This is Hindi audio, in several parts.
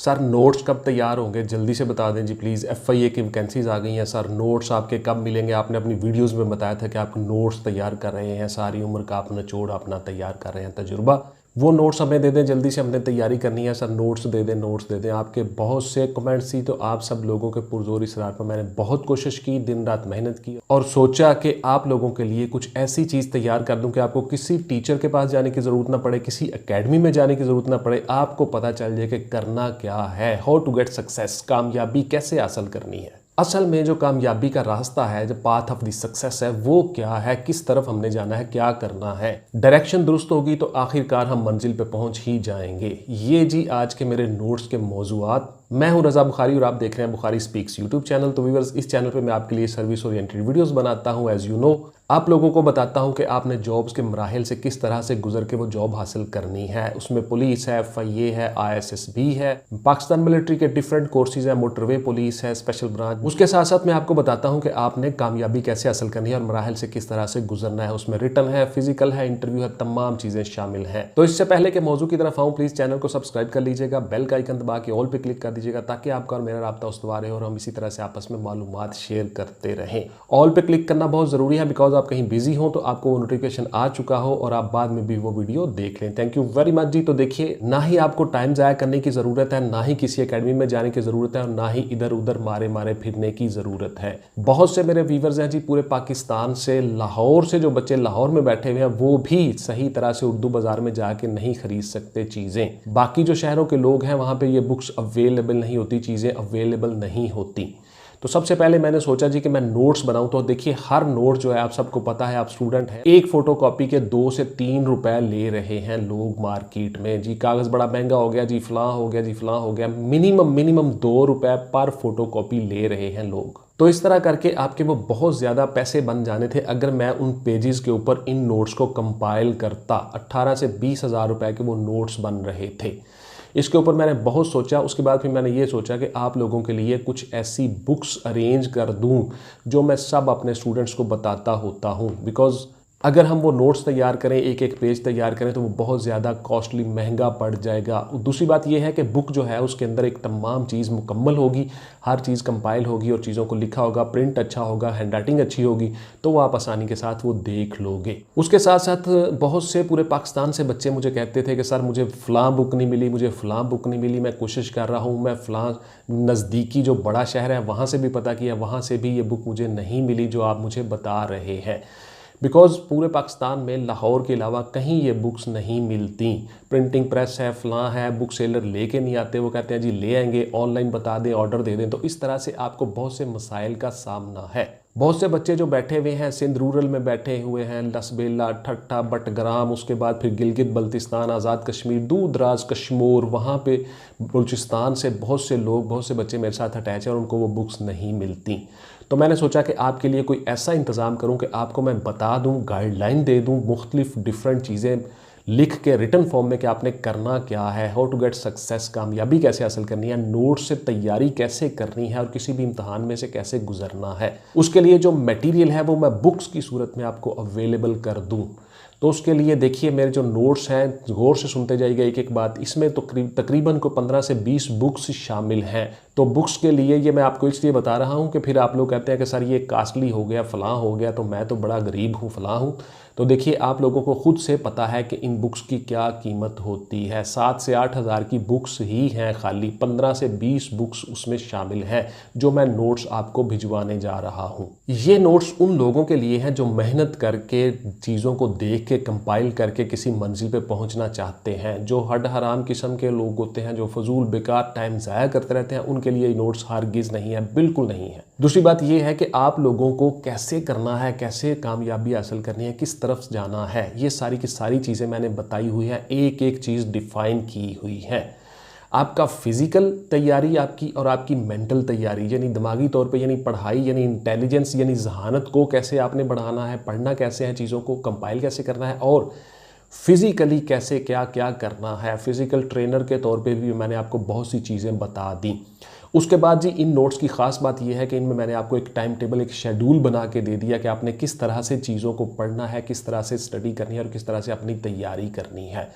सर नोट्स कब तैयार होंगे, जल्दी से बता दें जी प्लीज़। FIA की वैकेंसीज आ गई हैं सर, नोट्स आपके कब मिलेंगे? आपने अपनी वीडियोस में बताया था कि आप नोट्स तैयार कर रहे हैं, सारी उम्र का आप निचोड़ अपना तैयार कर रहे हैं, तजुर्बा। वो नोट्स हमें दे दें जल्दी से, हमने तैयारी करनी है सर। नोट्स दे दें, नोट्स दे दें। आपके बहुत से कमेंट्स थी, तो आप सब लोगों के पुरजोर इसरार पर मैंने बहुत कोशिश की, दिन रात मेहनत की और सोचा कि आप लोगों के लिए कुछ ऐसी चीज़ तैयार कर दूं कि आपको किसी टीचर के पास जाने की ज़रूरत ना पड़े, किसी एकेडमी में जाने की ज़रूरत ना पड़े। आपको पता चल जाए कि करना क्या है, हाउ टू गेट सक्सेस, कामयाबी कैसे हासिल करनी है। असल में जो कामयाबी का रास्ता है, जो पाथ ऑफ द सक्सेस है, वो क्या है, किस तरफ हमने जाना है, क्या करना है। डायरेक्शन दुरुस्त होगी तो आखिरकार हम मंजिल पे पहुंच ही जाएंगे। ये जी आज के मेरे नोट्स के मौजूआत। मैं हूं रजा बुखारी और आप देख रहे हैं बुखारी स्पीक्स यूट्यूब चैनल। तो व्यूअर्स, इस चैनल पे मैं आपके लिए सर्विस ओरिएंटेड वीडियोस बनाता हूं। एज यू नो, आप लोगों को बताता हूं कि आपने जॉब्स के मराहिल से किस तरह से गुजर के वो जॉब हासिल करनी है। उसमें पुलिस है, FIA है, ISSB है, पाकिस्तान मिलिट्री के डिफरेंट कोर्सेज है, मोटरवे पुलिस है, स्पेशल ब्रांच। उसके साथ साथ मैं आपको बताता हूं कि आपने कामयाबी कैसे हासिल करनी है और मराहिल से किस तरह से गुजरना है। उसमें रिटन है, फिजिकल है, इंटरव्यू है, तमाम चीजें शामिल हैं। तो इससे पहले के मौजू की तरफ आऊं, प्लीज चैनल को सब्सक्राइब कर लीजिएगा, बेल का आइकन दबा के ऑल पे क्लिक कर दीजिएगा, ताकि आपका और मेरा राब्ता उस्तवार रहे और हम इसी तरह से आपस में मालूमात शेयर करते रहें। ऑल पे क्लिक करना बहुत जरूरी है, बिकॉज आप कहीं बिजी हो तो आपको वो नोटिफिकेशन आ चुका हो और आप बाद में भी वो वीडियो देख लें। थैंक यू वेरी मच जी। तो देखिए, ना ही आपको टाइम जाया करने की जरूरत है, ना ही किसी एकेडमी में जाने की जरूरत है और ना ही इधर उधर मारे मारे फिरने की जरूरत है। बहुत से मेरे व्यूवर्स हैं जी पूरे पाकिस्तान से, लाहौर से, जो बच्चे लाहौर में बैठे हुए हैं वो भी सही तरह से उर्दू बाजार में जाके नहीं खरीद सकते चीजें। बाकी जो शहरों के लोग हैं वहां पे ये बुक्स अवेलेबल नहीं होती, चीजें अवेलेबल नहीं होती। तो सबसे पहले मैंने सोचा जी कि मैं नोट्स बनाऊं। तो देखिए, हर नोट जो है, आप सबको पता है, आप स्टूडेंट हैं, एक फोटोकॉपी के 2 से 3 रुपए ले रहे हैं लोग मार्केट में। जी कागज बड़ा महंगा हो गया, जी फलां हो गया, जी फलां हो गया। मिनिमम 2 रुपए पर फोटोकॉपी ले रहे हैं लोग। तो इस तरह करके आपके वो बहुत ज़्यादा पैसे बन जाने थे अगर मैं उन पेजेस के ऊपर इन नोट्स को कंपाइल करता। 18 से 20 हज़ार रुपए के वो नोट्स बन रहे थे। इसके ऊपर मैंने बहुत सोचा। उसके बाद फिर मैंने ये सोचा कि आप लोगों के लिए कुछ ऐसी बुक्स अरेंज कर दूं जो मैं सब अपने स्टूडेंट्स को बताता होता हूं। बिकॉज अगर हम वो नोट्स तैयार करें, एक एक पेज तैयार करें, तो वो बहुत ज़्यादा कॉस्टली, महंगा पड़ जाएगा। दूसरी बात ये है कि बुक जो है उसके अंदर एक तमाम चीज़ मुकम्मल होगी, हर चीज़ कंपाइल होगी और चीज़ों को लिखा होगा, प्रिंट अच्छा होगा, हैंड राइटिंग अच्छी होगी, तो वो आप आसानी के साथ वो देख लोगे। उसके साथ साथ बहुत से पूरे पाकिस्तान से बच्चे मुझे कहते थे कि सर मुझे फ़लाँ बुक नहीं मिली, मुझे फ़लाँ बुक नहीं मिली, मैं कोशिश कर रहा हूँ, मैं फ़लाँ नज़दीकी जो बड़ा शहर है वहाँ से भी पता किया, वहाँ से भी ये बुक मुझे नहीं मिली जो आप मुझे बता रहे हैं। बिकॉज पूरे पाकिस्तान में लाहौर के अलावा कहीं ये बुक्स नहीं मिलती। प्रिंटिंग प्रेस है, फलां है, बुक सेलर लेके नहीं आते, वो कहते हैं जी ले आएंगे, ऑनलाइन बता दें, ऑर्डर दे दें। तो इस तरह से आपको बहुत से मसाइल का सामना है। बहुत से बच्चे जो बैठे हुए हैं सिंध रूरल में बैठे हुए हैं, लसबेला, ठट्टा, बटग्राम, उसके बाद फिर गिलगित बल्तिस्तान, आज़ाद कश्मीर, दूर दराज कश्मीर, वहाँ पे बलूचिस्तान से बहुत से लोग, बहुत से बच्चे मेरे साथ अटैच हैं और उनको वो बुक्स नहीं मिलती। तो मैंने सोचा कि आपके लिए कोई ऐसा इंतज़ाम करूं कि आपको मैं बता दूं, गाइडलाइन दे दूं, मुख्तलिफ डिफरेंट चीज़ें लिख के रिटन फॉर्म में कि आपने करना क्या है, हाउ टू गेट सक्सेस, कामयाबी कैसे हासिल करनी है, नोट से तैयारी कैसे करनी है और किसी भी इम्तहान में से कैसे गुजरना है। उसके लिए जो मटेरियल है वो मैं बुक्स की सूरत में आपको अवेलेबल कर दूँ। तो उसके लिए देखिए, मेरे जो नोट्स हैं गौर से सुनते जाइएगा एक एक बात। इसमें तो तकरीबन को 15 से 20 बुक्स शामिल हैं। तो बुक्स के लिए ये मैं आपको इसलिए बता रहा हूँ कि फिर आप लोग कहते हैं कि सर ये कास्टली हो गया, फ़लाँ हो गया, तो मैं तो बड़ा गरीब हूँ, फ़लाँ हूँ। तो देखिए, आप लोगों को खुद से पता है कि इन बुक्स की क्या कीमत होती है। 7 से 8 हज़ार की बुक्स ही हैं खाली, 15 से 20 बुक्स उसमें शामिल हैं जो मैं नोट्स आपको भिजवाने जा रहा हूँ। ये नोट्स उन लोगों के लिए हैं जो मेहनत करके, चीज़ों को देख के, कंपाइल करके किसी मंजिल पे पहुंचना चाहते हैं। जो हड हराम किस्म के लोग होते हैं, जो फजूल बेकार टाइम ज़ाया करते रहते हैं, उनके लिए ये नोट्स हरगिज़ नहीं है, बिल्कुल नहीं है। दूसरी बात ये है कि आप लोगों को कैसे करना है, कैसे कामयाबी हासिल करनी है, किस तरफ जाना है, ये सारी की सारी चीज़ें मैंने बताई हुई हैं, एक एक चीज़ डिफाइन की हुई है। आपका फिजिकल तैयारी आपकी और आपकी मेंटल तैयारी, यानी दिमागी तौर पे, यानी पढ़ाई, यानी इंटेलिजेंस, यानी जहानत को कैसे आपने बढ़ाना है, पढ़ना कैसे है, चीज़ों को कंपाइल कैसे करना है, और फिज़िकली कैसे क्या क्या करना है। फिज़िकल ट्रेनर के तौर पे भी मैंने आपको बहुत सी चीज़ें बता दी। उसके बाद जी, इन नोट्स की ख़ास बात यह है कि इनमें मैंने आपको एक टाइम टेबल, एक शेड्यूल बना के दे दिया कि आपने किस तरह से चीज़ों को पढ़ना है, किस तरह से स्टडी करनी है और किस तरह से अपनी तैयारी करनी है।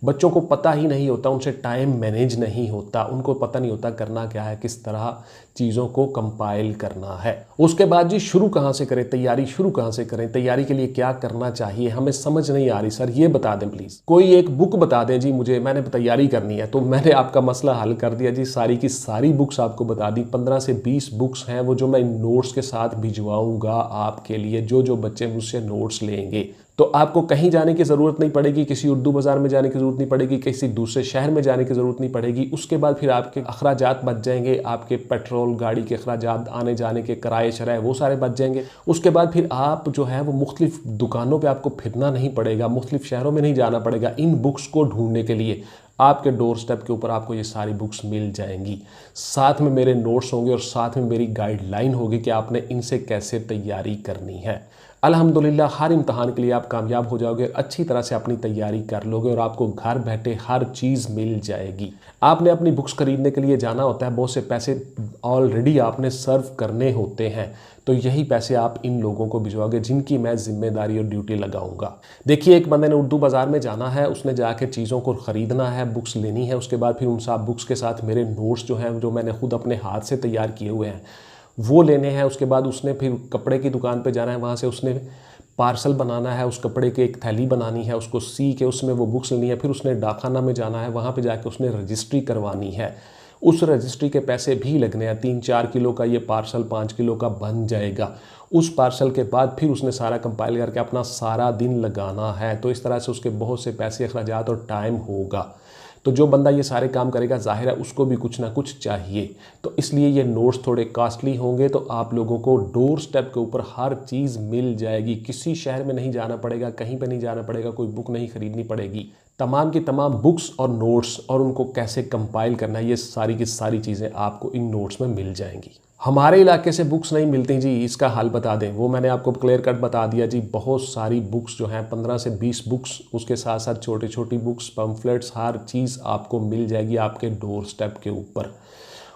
बच्चों को पता ही नहीं होता, उनसे टाइम मैनेज नहीं होता, उनको पता नहीं होता करना क्या है, किस तरह चीज़ों को कंपाइल करना है। उसके बाद जी शुरू कहाँ से करें, तैयारी शुरू कहाँ से करें, तैयारी के लिए क्या करना चाहिए, हमें समझ नहीं आ रही सर, ये बता दें प्लीज़। कोई एक बुक बता दें जी मुझे, मैंने तैयारी करनी है। तो मैंने आपका मसला हल कर दिया जी, सारी की सारी बुक्स आपको बता दी। 15 से 20 बुक्स हैं वो जो मैं इन नोट्स के साथ भिजवाऊंगा आपके लिए, जो बच्चे मुझसे नोट्स लेंगे। तो आपको कहीं जाने की ज़रूरत नहीं पड़ेगी, किसी उर्दू बाज़ार में जाने की ज़रूरत नहीं पड़ेगी, किसी दूसरे शहर में जाने की ज़रूरत नहीं पड़ेगी। उसके बाद फिर आपके अखराजात बच जाएंगे, आपके पेट्रोल गाड़ी के अखराजात, आने जाने के किराए शराए, वो सारे बच जाएंगे। उसके बाद फिर आप जो है वो मुख्तलिफ दुकानों पे आपको फिरना नहीं पड़ेगा, मुख्तलिफ शहरों में नहीं जाना पड़ेगा इन बुक्स को ढूंढने के लिए। आपके डोर स्टेप के ऊपर आपको ये सारी बुक्स मिल जाएंगी। साथ में मेरे नोट्स होंगे और साथ में मेरी गाइडलाइन होगी कि आपने इनसे कैसे तैयारी करनी है। अल्हम्दुलिल्लाह हर इम्तहान के लिए आप कामयाब हो जाओगे, अच्छी तरह से अपनी तैयारी कर लोगे और आपको घर बैठे हर चीज़ मिल जाएगी। आपने अपनी बुक्स खरीदने के लिए जाना होता है, बहुत से पैसे ऑलरेडी आपने सर्व करने होते हैं, तो यही पैसे आप इन लोगों को भिजवाओगे जिनकी मैं जिम्मेदारी और ड्यूटी लगाऊंगा। देखिए, एक बंदे ने उर्दू बाज़ार में जाना है, उसने जाके चीज़ों को ख़रीदना है, बुक्स लेनी है, उसके बाद फिर उन सब बुक्स के साथ मेरे नोट्स जो हैं, जो मैंने खुद अपने हाथ से तैयार किए हुए हैं, वो लेने हैं। उसके बाद उसने फिर कपड़े की दुकान पे जाना है, वहाँ से उसने पार्सल बनाना है, उस कपड़े की एक थैली बनानी है, उसको सी के उसमें वो बुक्स लेनी है। फिर उसने डाकखाना में जाना है, वहाँ पे जाके उसने रजिस्ट्री करवानी है। उस रजिस्ट्री के पैसे भी लगने हैं। 3-4 किलो का ये पार्सल 5 किलो का बन जाएगा। उस पार्सल के बाद फिर उसने सारा कंपाइल करके अपना सारा दिन लगाना है। तो इस तरह से उसके बहुत से पैसे, अखराजात और टाइम होगा। तो जो बंदा ये सारे काम करेगा, जाहिर है उसको भी कुछ ना कुछ चाहिए। तो इसलिए ये नोट्स थोड़े कास्टली होंगे। तो आप लोगों को डोर स्टेप के ऊपर हर चीज़ मिल जाएगी। किसी शहर में नहीं जाना पड़ेगा, कहीं पे नहीं जाना पड़ेगा, कोई बुक नहीं खरीदनी पड़ेगी। तमाम की तमाम बुक्स और नोट्स और उनको कैसे कंपाइल करना है, ये सारी की सारी चीज़ें आपको इन नोट्स में मिल जाएंगी। हमारे इलाके से बुक्स नहीं मिलती जी, इसका हल बता दें। वो मैंने आपको क्लियर कट बता दिया जी। बहुत सारी बुक्स जो हैं, 15 से 20 बुक्स, उसके साथ साथ छोटी छोटी बुक्स, पम्फलेट्स, हर चीज़ आपको मिल जाएगी आपके डोर स्टेप के ऊपर।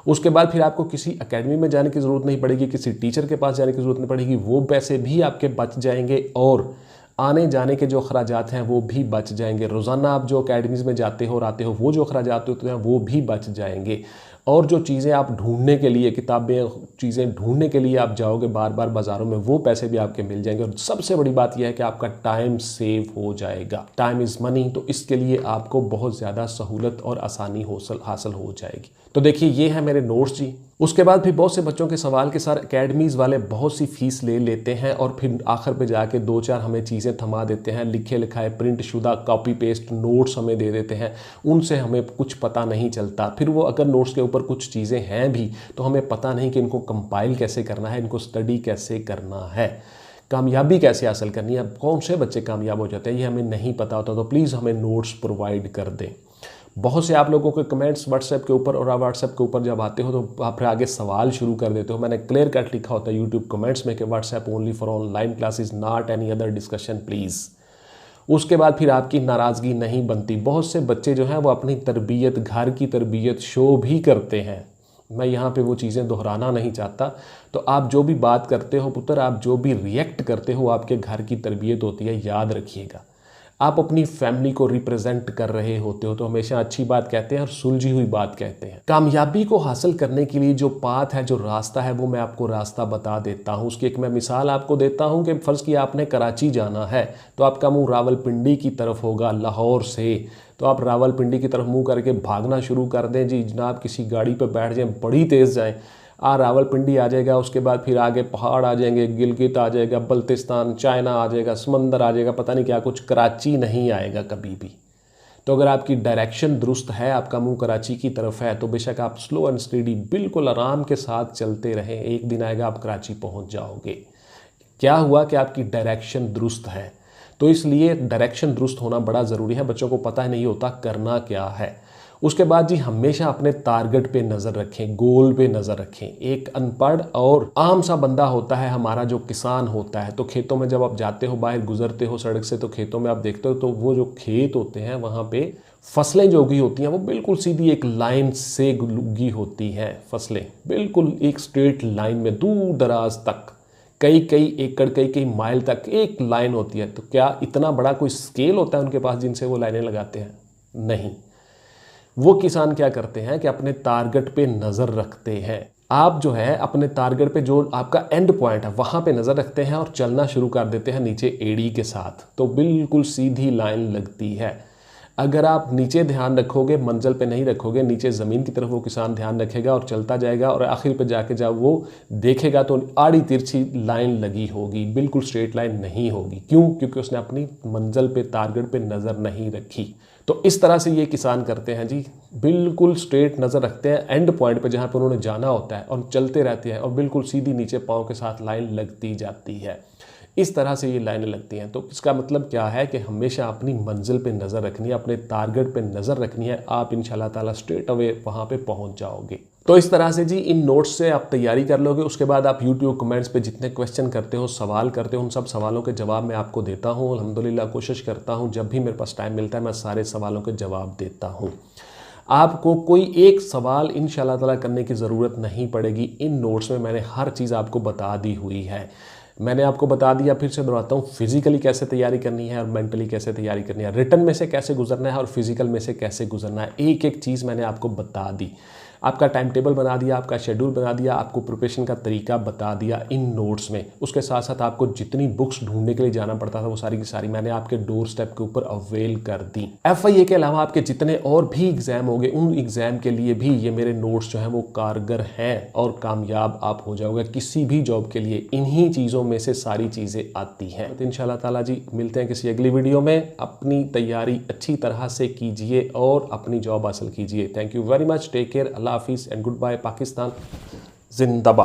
उसके बाद फिर आपको किसी एकेडमी में जाने की ज़रूरत नहीं पड़ेगी, किसी टीचर के पास जाने की ज़रूरत नहीं पड़ेगी। वो पैसे भी आपके बच जाएंगे और आने जाने के जो अखराजात हैं वो भी बच जाएंगे। रोज़ाना आप जो अकेडमीज़ में जाते हो और आते हो, वो जो अखराजात होते हैं वो भी बच जाएंगे। और जो चीज़ें आप ढूंढने के लिए, किताबें, चीज़ें ढूंढने के लिए आप जाओगे बार बार बाज़ारों में, वो पैसे भी आपके मिल जाएंगे। और सबसे बड़ी बात यह है कि आपका टाइम सेव हो जाएगा। टाइम इज़ मनी, तो इसके लिए आपको बहुत ज़्यादा सहूलत और आसानी हासिल हो जाएगी। तो देखिए, ये है मेरे नोट्स जी। उसके बाद फिर बहुत से बच्चों के सवाल के साथ एकेडमीज़ वाले बहुत सी फ़ीस ले लेते हैं और फिर आखिर पे जाके 2-4 हमें चीज़ें थमा देते हैं। लिखे लिखाए प्रिंट शुदा कॉपी पेस्ट नोट्स हमें दे देते हैं, उनसे हमें कुछ पता नहीं चलता। फिर वो अगर नोट्स के ऊपर कुछ चीज़ें हैं भी तो हमें पता नहीं कि इनको कंपाइल कैसे करना है, इनको स्टडी कैसे करना है, कामयाबी कैसे हासिल करनी है, कौन से बच्चे कामयाब हो जाते हैं, ये हमें नहीं पता होता। तो प्लीज़ हमें नोट्स प्रोवाइड कर दें। बहुत से आप लोगों के कमेंट्स व्हाट्सएप के ऊपर, और आप व्हाट्सएप के ऊपर जब आते हो तो आप फिर आगे सवाल शुरू कर देते हो। मैंने क्लियर कट लिखा होता है यूट्यूब कमेंट्स में कि WhatsApp only for online classes, not any other discussion please. उसके बाद फिर आपकी नाराज़गी नहीं बनती। बहुत से बच्चे जो हैं वो अपनी तरबियत, घर की तरबियत शो भी करते हैं। मैं यहाँ पे वो चीज़ें दोहराना नहीं चाहता। तो आप जो भी बात करते हो पुत्र, आप जो भी रिएक्ट करते हो, आपके घर की तरबियत होती है, याद रखिएगा। आप अपनी फैमिली को रिप्रेजेंट कर रहे होते हो तो हमेशा अच्छी बात कहते हैं और सुलझी हुई बात कहते हैं। कामयाबी को हासिल करने के लिए जो पाथ है, जो रास्ता है, वो मैं आपको रास्ता बता देता हूँ। उसकी एक मैं मिसाल आपको देता हूँ कि फ़र्ज़ किया आपने कराची जाना है तो आपका मुँह रावलपिंडी की तरफ होगा लाहौर से। तो आप रावलपिंडी की तरफ मुँह करके भागना शुरू कर दें जी जनाब, किसी गाड़ी पर बैठ जाएँ, बड़ी तेज़ जाएँ, रावलपिंडी आ जाएगा। उसके बाद फिर आगे पहाड़ आ जाएंगे, गिलगित आ जाएगा, बल्तिस्तान, चाइना आ जाएगा, समंदर आ जाएगा, पता नहीं क्या कुछ, कराची नहीं आएगा कभी भी। तो अगर आपकी डायरेक्शन दुरुस्त है, आपका मुंह कराची की तरफ है, तो बेशक आप स्लो एंड स्टडी बिल्कुल आराम के साथ चलते रहें, एक दिन आएगा आप कराची पहुंच जाओगे। क्या हुआ कि आपकी डायरेक्शन दुरुस्त है। तो इसलिए डायरेक्शन दुरुस्त होना बड़ा ज़रूरी है। बच्चों को पता नहीं होता करना क्या है। उसके बाद जी हमेशा अपने टारगेट पे नज़र रखें, गोल पे नज़र रखें। एक अनपढ़ और आम सा बंदा होता है हमारा, जो किसान होता है, तो खेतों में जब आप जाते हो, बाहर गुजरते हो सड़क से, तो खेतों में आप देखते हो तो वो जो खेत होते हैं वहाँ पे फसलें जो उगी होती हैं वो बिल्कुल सीधी एक लाइन से उगी होती हैं। फसलें बिल्कुल एक स्ट्रेट लाइन में दूर दराज तक, कई एकड़, कई माइल तक एक लाइन होती है। तो क्या इतना बड़ा कोई स्केल होता है उनके पास जिनसे वो लाइनें लगाते हैं? नहीं। वो किसान क्या करते हैं कि अपने टारगेट पे नज़र रखते हैं। आप जो है अपने टारगेट पे जो आपका एंड पॉइंट है वहाँ पे नज़र रखते हैं और चलना शुरू कर देते हैं नीचे एड़ी के साथ, तो बिल्कुल सीधी लाइन लगती है। अगर आप नीचे ध्यान रखोगे, मंजिल पे नहीं रखोगे, नीचे ज़मीन की तरफ वो किसान ध्यान रखेगा और चलता जाएगा और आखिर पे जाके जब वो देखेगा तो आड़ी तिरछी लाइन लगी होगी, बिल्कुल स्ट्रेट लाइन नहीं होगी। क्यों? क्योंकि उसने अपनी मंजिल पे, टारगेट पे नज़र नहीं रखी। तो इस तरह से ये किसान करते हैं जी, बिल्कुल स्ट्रेट नज़र रखते हैं एंड पॉइंट पे जहाँ पर उन्होंने जाना होता है और चलते रहते हैं और बिल्कुल सीधी नीचे पाँव के साथ लाइन लगती जाती है। इस तरह से ये लाइनें लगती हैं। तो इसका मतलब क्या है कि हमेशा अपनी मंजिल पे नज़र रखनी है, अपने टारगेट पे नज़र रखनी है, आप इंशाल्लाह ताला स्ट्रेट अवे वहाँ पे पहुँच जाओगे। तो इस तरह से जी इन नोट्स से आप तैयारी कर लोगे। उसके बाद आप यूट्यूब कमेंट्स पे जितने क्वेश्चन करते हो, सवाल करते हो, उन सब सवालों के जवाब मैं आपको देता हूँ। अल्हम्दुलिल्लाह कोशिश करता हूँ जब भी मेरे पास टाइम मिलता है मैं सारे सवालों के जवाब देता हूँ। आपको कोई एक सवाल इंशाल्लाह ताला करने की ज़रूरत नहीं पड़ेगी। इन नोट्स में मैंने हर चीज़ आपको बता दी हुई है। मैंने आपको बता दिया, फिर से दोहराता हूँ, फिजिकली कैसे तैयारी करनी है और मेंटली कैसे तैयारी करनी है, रिटन में से कैसे गुजरना है और फिजिकल में से कैसे गुजरना है। एक एक चीज़ मैंने आपको बता दी। आपका टाइम टेबल बना दिया, आपका शेड्यूल बना दिया, आपको प्रिपरेशन का तरीका बता दिया इन नोट्स में। उसके साथ साथ आपको जितनी बुक्स ढूंढने के लिए जाना पड़ता था वो सारी की सारी मैंने आपके डोर स्टेप के ऊपर अवेल कर दी। FIA के अलावा आपके जितने और भी एग्जाम होंगे उन एग्जाम के लिए भी ये मेरे नोट्स जो हैं वो कारगर हैं और कामयाब आप हो जाओगे। किसी भी जॉब के लिए इन्हीं चीज़ों में से सारी चीज़ें आती हैं। तो इंशाल्लाह ताला जी मिलते हैं किसी अगली वीडियो में। अपनी तैयारी अच्छी तरह से कीजिए और अपनी जॉब हासिल कीजिए। Thank you very much, take care, अल्लाह हाफिज़ एंड गुड बाय। पाकिस्तान जिंदाबाद।